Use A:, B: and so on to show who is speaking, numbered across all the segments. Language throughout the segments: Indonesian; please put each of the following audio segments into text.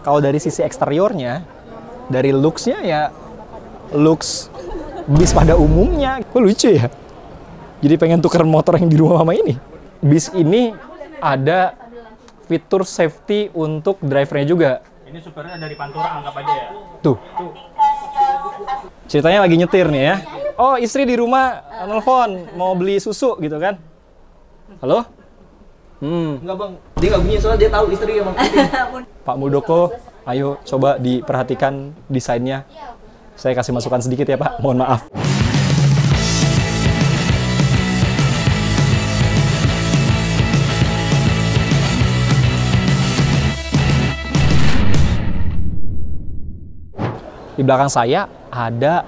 A: Kalau dari sisi eksteriornya, dari looks-nya ya looks bis pada umumnya. Kok lucu ya? Jadi pengen tuker motor yang di rumah mama ini. Bis ini ada fitur safety untuk drivernya juga.
B: Ini supirnya dari Pantura, anggap aja ya.
A: Tuh. Ceritanya lagi nyetir nih ya. Oh, istri di rumah nelfon mau beli susu gitu kan. Halo?
C: Enggak bang, dia nggak bunyi soalnya dia tahu istri emang penting.
A: Pak Muldoko, ayo coba diperhatikan desainnya. Saya kasih masukan sedikit ya Pak, mohon maaf. Di belakang saya ada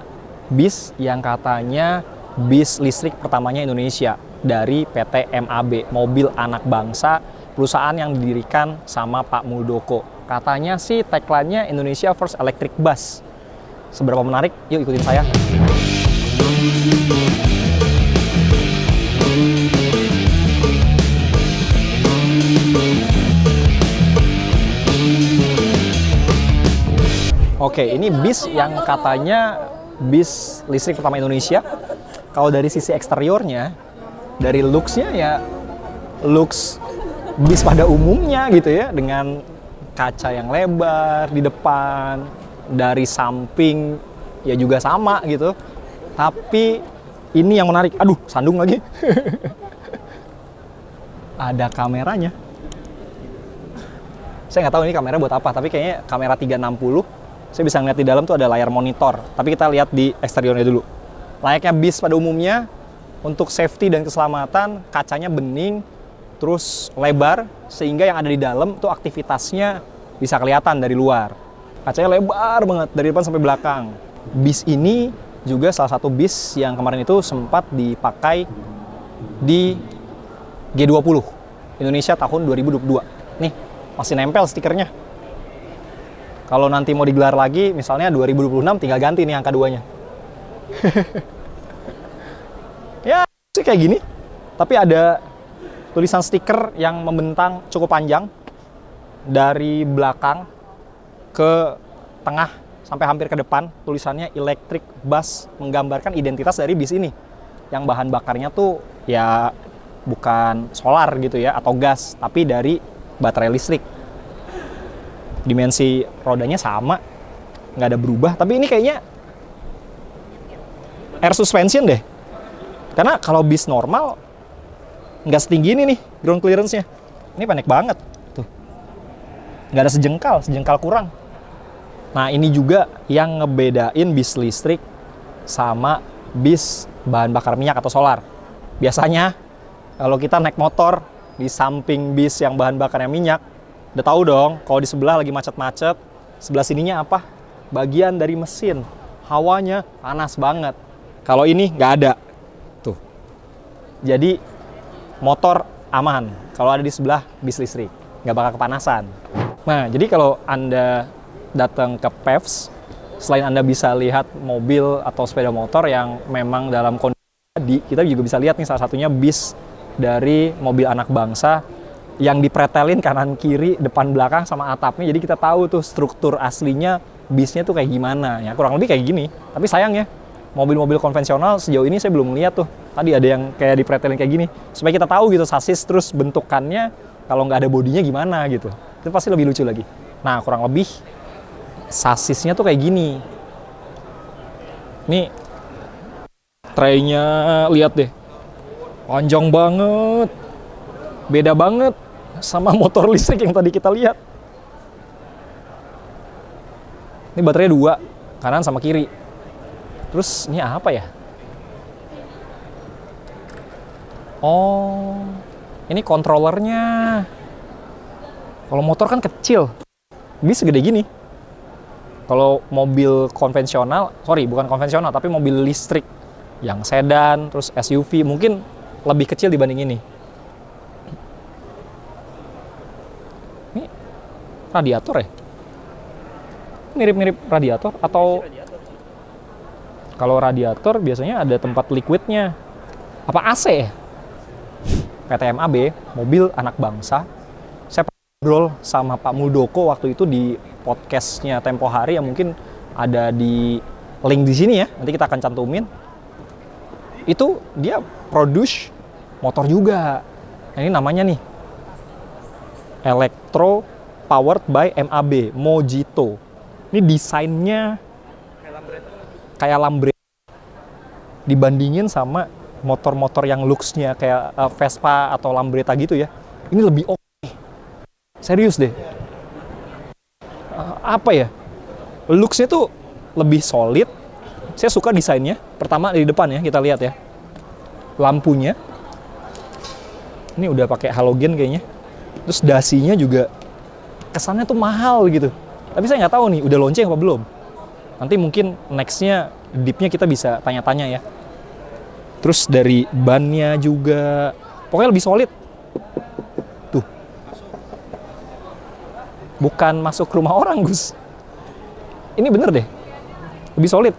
A: bis yang katanya bis listrik pertamanya Indonesia dari PT MAB, Mobil Anak Bangsa, perusahaan yang didirikan sama Pak Muldoko. Katanya sih tagline-nya Indonesia First Electric Bus. Seberapa menarik? Yuk ikutin saya. Oke, ini bis yang katanya bis listrik pertama Indonesia. Kalau dari sisi eksteriornya, dari looks-nya ya looks bis pada umumnya gitu ya, dengan kaca yang lebar di depan, dari samping ya juga sama gitu. Tapi ini yang menarik, aduh sandung lagi. Ada kameranya. Saya nggak tahu ini kamera buat apa, tapi kayaknya kamera 360. Saya bisa ngeliat di dalam tuh ada layar monitor. Tapi kita lihat di eksteriornya dulu. Layaknya bis pada umumnya, untuk safety dan keselamatan, kacanya bening, terus lebar, sehingga yang ada di dalam tuh aktivitasnya bisa kelihatan dari luar. Kacanya lebar banget, dari depan sampai belakang. Bis ini juga salah satu bis yang kemarin itu sempat dipakai di G20 Indonesia tahun 2022. Nih, masih nempel stikernya. Kalau nanti mau digelar lagi, misalnya 2026, tinggal ganti nih angka 2-nya. Ya, sih kayak gini. Tapi ada tulisan stiker yang membentang cukup panjang. Dari belakang ke tengah sampai hampir ke depan. Tulisannya Electric Bus, menggambarkan identitas dari bis ini. Yang bahan bakarnya tuh ya bukan solar gitu ya, atau gas, tapi dari baterai listrik. Dimensi rodanya sama, nggak ada berubah, tapi ini kayaknya air suspension deh, karena kalau bis normal nggak setinggi ini nih ground clearance-nya. Ini pendek banget tuh, nggak ada sejengkal kurang. Nah ini juga yang ngebedain bis listrik sama bis bahan bakar minyak atau solar. Biasanya kalau kita naik motor di samping bis yang bahan bakarnya minyak, udah tahu dong, kalau di sebelah lagi macet-macet, sebelah sininya apa? Bagian dari mesin. Hawanya panas banget. Kalau ini nggak ada. Tuh. Jadi, motor aman. Kalau ada di sebelah bis listrik. Nggak bakal kepanasan. Nah, jadi kalau Anda datang ke PEVS, selain Anda bisa lihat mobil atau sepeda motor yang memang dalam kondisi tadi, kita juga bisa lihat nih salah satunya bis dari Mobil Anak Bangsa yang dipretelin kanan kiri depan belakang sama atapnya, jadi kita tahu tuh struktur aslinya bisnya tuh kayak gimana ya, kurang lebih kayak gini. Tapi sayangnya mobil-mobil konvensional sejauh ini saya belum lihat tuh, tadi ada yang kayak dipretelin kayak gini, supaya kita tahu gitu sasis terus bentukannya kalau nggak ada bodinya gimana gitu, itu pasti lebih lucu lagi. Nah kurang lebih sasisnya tuh kayak gini nih, traynya lihat deh, panjang banget, beda banget sama motor listrik yang tadi kita lihat. Ini baterainya 2, kanan sama kiri. Terus ini apa ya? Oh, ini kontrolernya. Kalau motor kan kecil, bis segede gini. Kalau mobil konvensional, sorry bukan konvensional, tapi mobil listrik yang sedan, terus SUV mungkin lebih kecil dibanding ini. Ini radiator ya? Mirip-mirip radiator atau kalau radiator biasanya ada tempat liquidnya. Apa AC ya? PT MAB, Mobil Anak Bangsa. Saya ngobrol sama Pak Muldoko waktu itu di podcastnya Tempo Hari yang mungkin ada di link di sini ya. Nanti kita akan cantumin. Itu dia produce motor juga. Nah, ini namanya nih Electro Powered by MAB Mojito. Ini desainnya kayak Lambretta dibandingin sama motor-motor yang looks-nya kayak Vespa atau Lambretta gitu ya. Ini lebih oke. Serius deh. Apa ya? Looks-nya tuh lebih solid. Saya suka desainnya. Pertama di depan ya, kita lihat ya. Lampunya. Ini udah pakai halogen kayaknya. Terus dasinya juga kesannya tuh mahal gitu. Tapi saya nggak tahu nih, udah launching apa belum. Nanti mungkin next-nya, deep-nya kita bisa tanya-tanya ya. Terus dari bannya juga, pokoknya lebih solid. Tuh. Bukan masuk ke rumah orang, Gus. Ini bener deh. Lebih solid.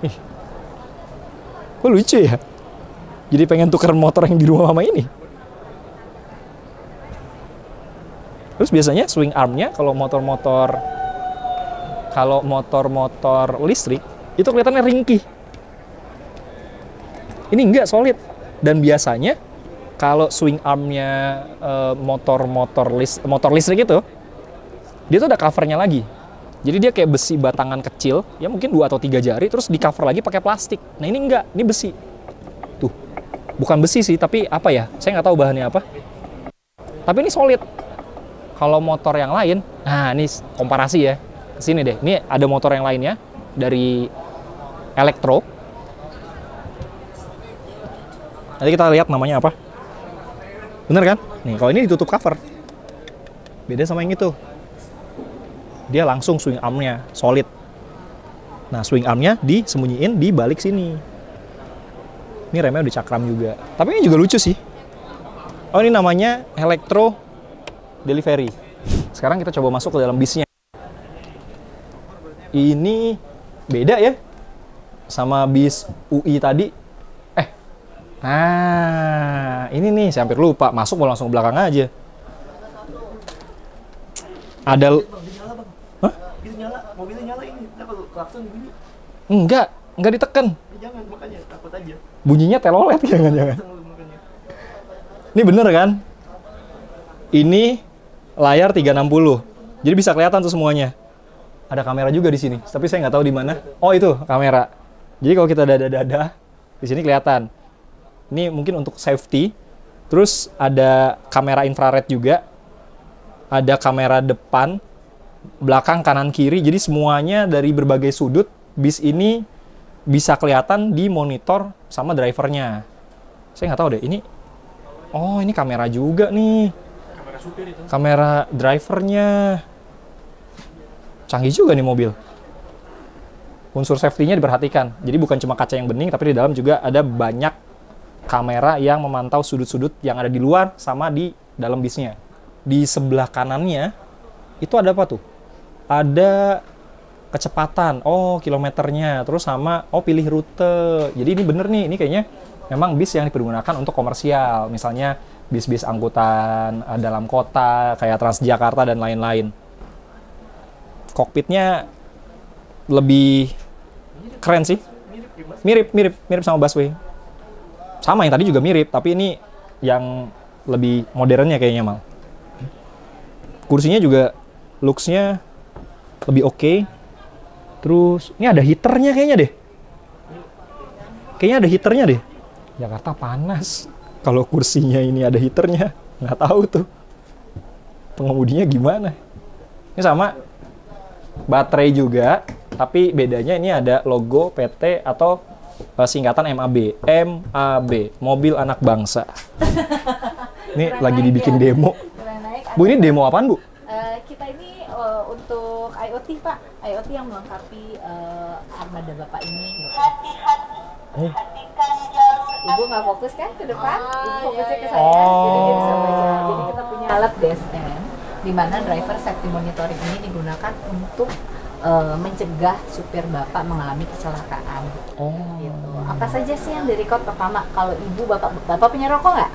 A: Ih. Kok lucu ya? Jadi pengen tuker motor yang di rumah mama ini. Terus biasanya swing armnya kalau motor-motor listrik itu kelihatannya ringkih. Ini enggak, solid. Dan biasanya kalau swing armnya motor listrik itu, dia tuh ada covernya lagi. Jadi dia kayak besi batangan kecil, ya mungkin 2 atau 3 jari, terus di cover lagi pakai plastik. Nah ini enggak, ini besi. Tuh, bukan besi sih, tapi apa ya? Saya nggak tahu bahannya apa. Tapi ini solid. Kalau motor yang lain, nah ini komparasi ya. Kesini deh, ini ada motor yang lainnya dari Electro. Nanti kita lihat namanya apa. Bener kan? Nih, kalau ini ditutup cover. Beda sama yang itu. Dia langsung swing armnya solid. Nah, swing armnya disembunyiin di balik sini. Ini remnya udah cakram juga. Tapi ini juga lucu sih. Oh, ini namanya Electro Delivery. Sekarang kita coba masuk ke dalam bisnya. Ini beda ya sama bis UI tadi. Nah, ini nih, saya hampir lupa. Masuk mau langsung ke belakang aja. Ada... Hah?
C: Itu nyala, mobilnya nyala ini. Nah, kalau klakson bunyi.
A: Enggak ditekan.
C: Jangan, makanya takut aja.
A: Bunyinya telolet jangan-jangan. Ini bener kan? Ini layar 360. Jadi bisa kelihatan tuh semuanya. Ada kamera juga di sini, tapi saya nggak tahu di mana. Oh, itu kamera. Jadi kalau kita dada-dada, di sini kelihatan. Ini mungkin untuk safety. Terus ada kamera infrared juga. Ada kamera depan, belakang, kanan, kiri. Jadi semuanya dari berbagai sudut. Bis ini bisa kelihatan di monitor sama drivernya. Saya nggak tahu deh. Oh, ini kamera juga nih.
B: Kamera supir itu.
A: Kamera drivernya. Canggih juga nih mobil. Unsur safety-nya diperhatikan. Jadi bukan cuma kaca yang bening, tapi di dalam juga ada banyak kamera yang memantau sudut-sudut yang ada di luar sama di dalam bisnya. Di sebelah kanannya, itu ada apa tuh? Ada kecepatan, kilometernya, terus sama, pilih rute. Jadi ini bener nih, ini kayaknya memang bis yang dipergunakan untuk komersial. Misalnya bis-bis angkutan dalam kota, kayak Transjakarta dan lain-lain. Kokpitnya lebih keren sih. Mirip sama busway. Sama yang tadi juga mirip, tapi ini yang lebih modernnya kayaknya mal. Kursinya juga looks-nya lebih oke. Terus ini ada heaternya kayaknya deh. Kayaknya ada heaternya deh. Jakarta panas. Kalau kursinya ini ada heaternya, nggak tahu tuh pengemudinya gimana. Ini sama baterai juga, tapi bedanya ini ada logo PT atau singkatan MAB. MAB, Mobil Anak Bangsa. Ini lagi dibikin demo. Bu, ini demo apaan, Bu?
D: Kita ini untuk IoT, Pak. IoT yang melengkapi armada Bapak ini. Ibu nggak fokus kan ke depan? Ibu fokusnya ke saya, jadi dia bisa baca. Jadi kita punya alat DSM, di mana driver safety monitoring ini digunakan untuk mencegah supir Bapak mengalami kecelakaan. Gitu. Apa saja sih yang direkod? Pertama, kalau Ibu Bapak punya rokok nggak?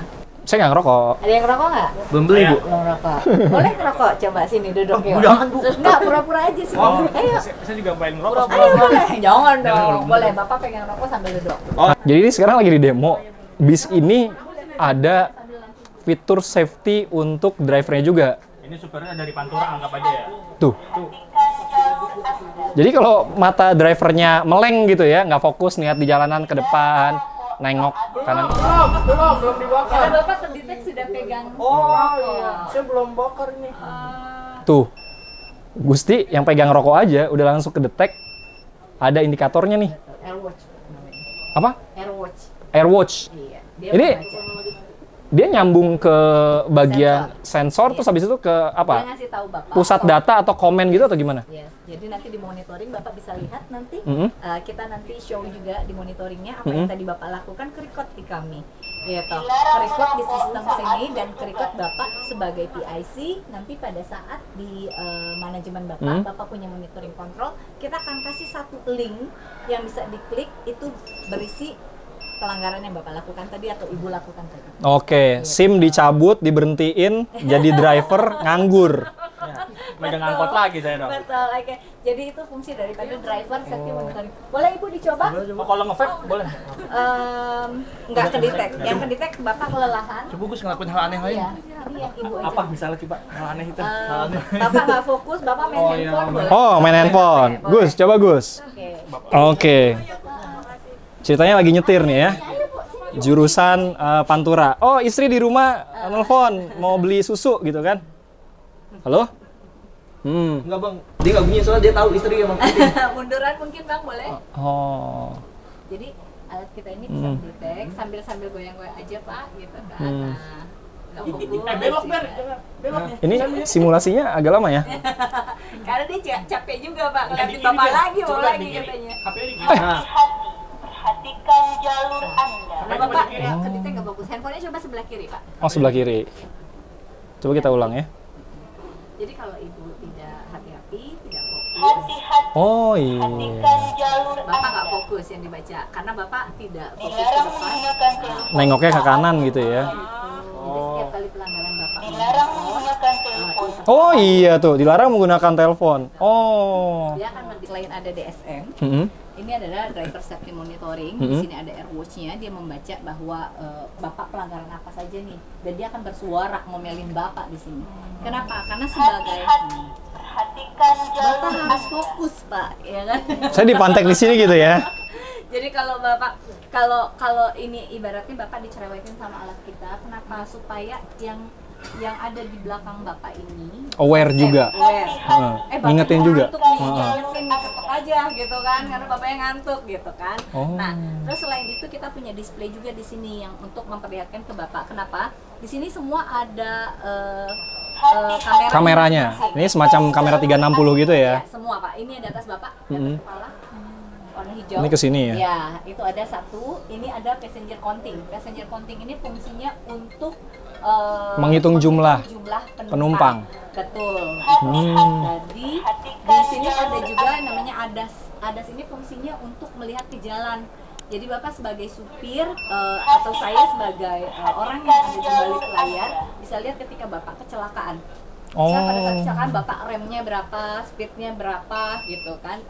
A: Saya nggak ngerokok.
D: Ada yang ngerokok nggak?
C: Belum beli, Bu.
D: Belum ngerokok. Boleh ngerokok? Coba sini duduk yuk.
C: Jangan, Bu.
D: Nggak, pura-pura aja sih. Ayo.
B: Saya juga main ngerokok.
D: Pura-pura boleh. Jangan dong. Boleh, Bapak pegang rokok sambil duduk.
A: Jadi ini sekarang lagi di demo. Bis ini ada fitur safety untuk drivernya juga.
B: Ini supirnya dari Pantura, anggap aja ya.
A: Tuh. Jadi kalau mata drivernya meleng gitu ya, nggak fokus niat di jalanan ke depan, nengok kanan.
C: Belum dibakar.
D: Karena Bapak terdetek sudah pegang
C: Oh iya, saya belum bakar nih.
A: Tuh. Gusti yang pegang rokok aja udah langsung kedetek. Ada indikatornya nih.
D: AirWatch namanya.
A: Apa?
D: AirWatch.
A: AirWatch.
D: Iya. Dia
A: Ini
D: membaca.
A: dia nyambung ke bagian sensor terus habis itu ke
D: Dia
A: apa?
D: ngasih tahu Bapak.
A: Pusat data atau komen gitu atau gimana?
D: Yes. Jadi nanti di monitoring Bapak bisa lihat nanti kita nanti show juga di monitoringnya apa yang tadi Bapak lakukan ke-record di kami. Gitu. Ke-record di sistem sini dan ke-record Bapak sebagai PIC nanti pada saat di manajemen Bapak punya monitoring control, kita akan kasih satu link yang bisa diklik itu berisi pelanggaran yang Bapak lakukan tadi atau Ibu lakukan tadi.
A: Oke, SIM dicabut, diberhentiin, jadi driver nganggur.
B: Megang angkot lagi saya dong.
D: Betul, oke. Jadi itu fungsi daripada driver safety monitoring. Boleh Ibu dicoba?
B: Oh, kalau nge-vape boleh?
D: Nggak kedetek. Yang kedetek Bapak kelelahan.
C: Coba Gus ngelakuin hal aneh lain.
D: Iya, ini yang Ibu aja.
B: Apa misalnya coba? Hal aneh itu.
D: Bapak nggak fokus, Bapak main handphone boleh?
A: Oh, main handphone.
D: Boleh.
A: Gus, coba Gus.
D: Oke.
A: Oke. Ceritanya lagi nyetir nih ya. Jurusan Pantura. Oh, istri di rumah nelfon mau beli susu gitu kan? Halo?
C: Enggak, Bang. Dia nggak bunyi soalnya dia tahu istri emang penting.
D: Munduran mungkin Bang boleh?
A: Oh.
D: Jadi alat kita ini bisa detek sambil goyang-goyang aja Pak, gitu kan. Nah, nggak fokus.
B: Belok Ber, jangan. Belok.
A: Ini simulasinya agak lama ya?
D: Karena dia capek juga Pak, ngeliatin Bapak lagi, mau lagi katanya.
B: HP-nya di kiri.
C: Nah,
E: Perhatikan jalur Anda.
D: Karena Bapak kedetek nggak fokus. Handphonenya coba sebelah kiri Pak.
A: Oh, sebelah kiri. Coba kita ulang ya.
D: Jadi kalau Ibu tidak hati-hati, tidak fokus,
E: Hati-hati.
A: Oh iya.
E: Perhatikan jalur
D: Bapak nggak
E: Anda.
D: fokus yang dibaca. Karena Bapak tidak fokus ke
E: Dilarang
D: depan.
E: menggunakan telepon.
A: Nengoknya ke kanan gitu ya.
D: Jadi setiap kali pelanggaran Bapak
E: Dilarang menggunakan telepon.
A: Oh iya tuh, dilarang menggunakan telepon. Oh.
D: dia akan selain ada DSM,
A: Mm-mm.
D: ini adalah driver safety monitoring. Di sini ada AirWatch-nya, dia membaca bahwa Bapak pelanggaran apa saja nih, dan dia akan bersuara ngomelin Bapak di sini. Kenapa? Karena sebagai
E: Perhatikan jalur
D: Bapak harus fokus Pak, ya kan?
A: Saya dipantek di sini gitu ya.
D: Jadi kalau Bapak kalau ini ibaratnya Bapak dicerewetin sama alat kita, kenapa? Supaya yang ada di belakang Bapak ini
A: Aware juga.
D: aware.
A: Heeh.
D: Bapak
A: Ngingetin juga.
D: ngantuk nih, ngingetin nih, ketok aja gitu kan, karena Bapaknya ngantuk gitu kan.
A: Oh.
D: Nah, terus selain itu kita punya display juga di sini yang untuk memperlihatkan ke Bapak. Kenapa? Di sini semua ada
A: Kameranya.
D: masing-masing.
A: Ini semacam kamera 360 gitu ya.
D: Ya, semua Pak. Ini ada atas Bapak, di atas kepala, warna hijau.
A: Ini ke sini ya?
D: Ya, itu ada satu. Ini ada passenger counting. Passenger counting ini fungsinya untuk
A: Menghitung jumlah
D: penumpang.
A: penumpang.
D: Betul. Jadi di sini ada juga namanya ADAS. ADAS ini fungsinya untuk melihat ke jalan. Jadi Bapak sebagai supir atau saya sebagai orang yang ada di balik layar bisa lihat ketika Bapak kecelakaan. Misalnya pada saat kecelakaan Bapak remnya berapa, speednya berapa gitu kan,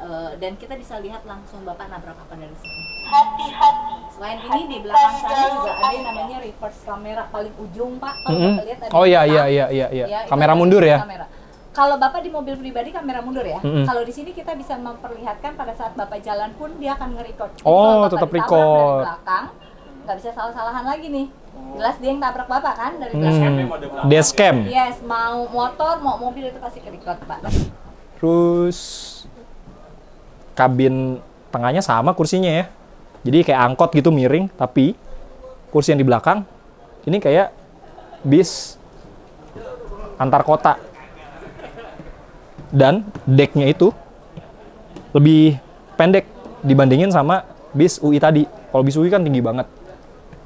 D: dan kita bisa lihat langsung Bapak nabrak apa dari sini.
E: hati-hati.
D: Selain ini di belakang sana juga ada yang namanya reverse kamera paling ujung Pak. Kalau Bapak lihat ada
A: Oh iya
D: di
A: iya
D: belakang.
A: iya iya.
D: Ya, itu
A: Kamera
D: ada
A: mundur ya.
D: kamera. Kalau Bapak di mobil pribadi kamera mundur ya. Kalau di sini kita bisa memperlihatkan pada saat Bapak jalan pun dia akan nge-record. Jadi
A: Oh,
D: kalau Bapak
A: tetap
D: ditabrak
A: record.
D: dari belakang, nggak bisa salah-salahan lagi nih. Jelas dia yang tabrak Bapak kan dari belakang.
A: Dashcam.
D: Yes, mau motor, mau mobil itu pasti ke-record Pak.
A: Terus kabin tengahnya sama kursinya ya. Jadi kayak angkot gitu miring, tapi kursi yang di belakang ini kayak bis antar kota. Dan decknya itu lebih pendek dibandingin sama bis UI tadi. Kalau bis UI kan tinggi banget.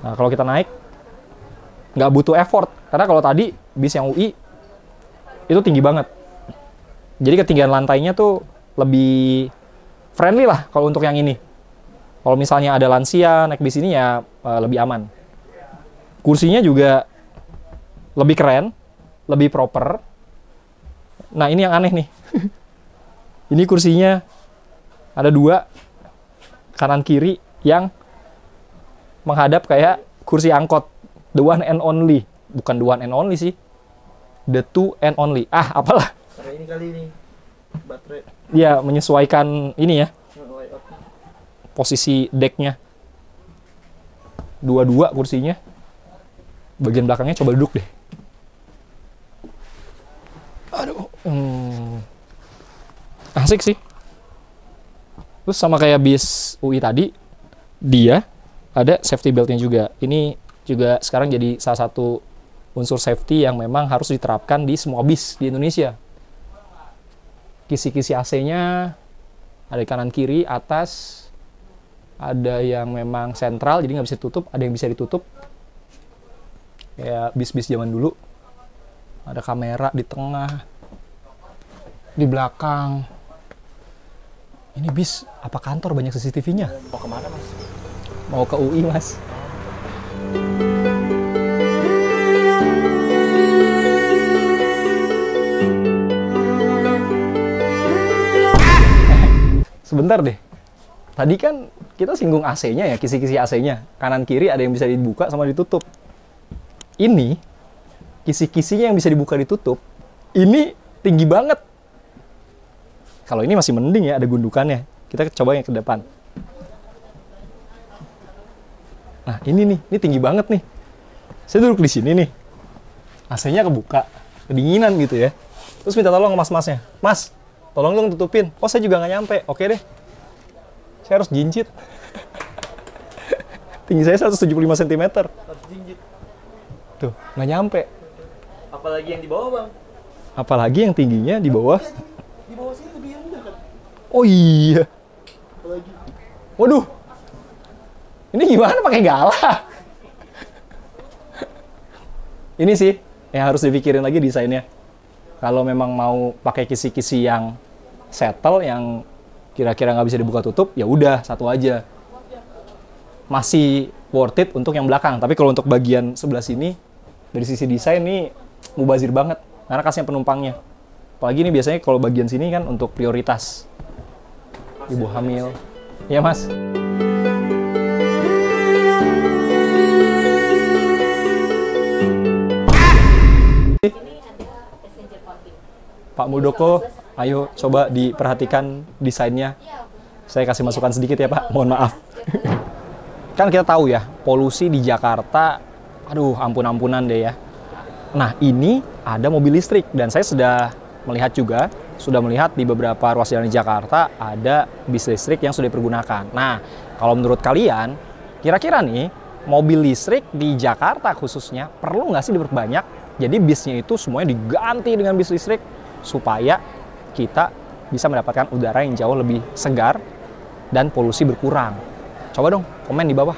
A: Nah kalau kita naik nggak butuh effort, karena kalau tadi bis yang UI itu tinggi banget. Jadi ketinggian lantainya tuh lebih friendly lah kalau untuk yang ini. Kalau misalnya ada lansia naik bis ini ya lebih aman. Kursinya juga lebih keren, lebih proper. Nah, ini yang aneh nih. Ini kursinya ada 2 kanan kiri yang menghadap kayak kursi angkot. The one and only. Bukan the one and only sih. The two and only. Ah, apalah.
C: Kayak ini kali ini. Baterai.
A: Ya, menyesuaikan ini ya.
C: Layout.
A: Posisi decknya. 2 kursinya. Bagian belakangnya coba duduk deh. Aduh. Asik sih. Terus sama kayak bis UI tadi, dia ada safety beltnya juga. Ini juga sekarang jadi salah satu unsur safety yang memang harus diterapkan di semua bis di Indonesia. Kisi-kisi AC-nya ada di kanan kiri, atas, ada yang memang sentral jadi nggak bisa ditutup, ada yang bisa ditutup. Kayak bis-bis zaman dulu. Ada kamera di tengah, di belakang. Ini bis apa kantor banyak CCTV-nya?
B: Mau kemana mas?
A: Mau ke UI mas. Sebentar deh. Tadi kan kita singgung AC-nya ya, kisi-kisi AC-nya. Kanan kiri ada yang bisa dibuka sama ditutup. Ini kisi-kisinya yang bisa dibuka ditutup. Ini tinggi banget. Kalau ini masih mending ya, ada gundukannya. Kita coba yang ke depan. Nah, ini tinggi banget nih. Saya duduk di sini nih. AC-nya kebuka, kedinginan gitu ya. Terus minta tolong ke mas-masnya. Mas, tolong dong tutupin. Oh, saya juga nggak nyampe. Oke deh. Saya harus jinjit. Tinggi saya 175 cm.
C: Harus jinjit.
A: Tuh, nggak nyampe.
C: Apalagi yang di bawah, Bang.
A: Apalagi yang tingginya di bawah.
C: Di bawah sini lebih rendah kan.
A: Oh iya.
C: Apalagi.
A: Waduh. Ini gimana pakai galah? Ini sih yang harus dipikirin lagi desainnya. Kalau memang mau pakai kisi-kisi yang settle, yang kira-kira nggak bisa dibuka tutup, ya udah satu aja. Masih worth it untuk yang belakang. Tapi kalau untuk bagian sebelah sini, dari sisi desain nih mubazir banget. Karena kasihan penumpangnya. Apalagi ini biasanya kalau bagian sini kan untuk prioritas. Ibu hamil. Iya mas. Pak Muldoko, ayo coba diperhatikan desainnya. Saya kasih masukan sedikit ya Pak, mohon maaf. Kan kita tahu ya, polusi di Jakarta, aduh ampun-ampunan deh ya. Nah ini ada mobil listrik, dan saya sudah melihat di beberapa ruas jalan di Jakarta ada bis listrik yang sudah dipergunakan. Nah, kalau menurut kalian, kira-kira nih, mobil listrik di Jakarta khususnya perlu nggak sih diperbanyak? Jadi bisnya itu semuanya diganti dengan bis listrik supaya kita bisa mendapatkan udara yang jauh lebih segar dan polusi berkurang. Coba dong komen di bawah.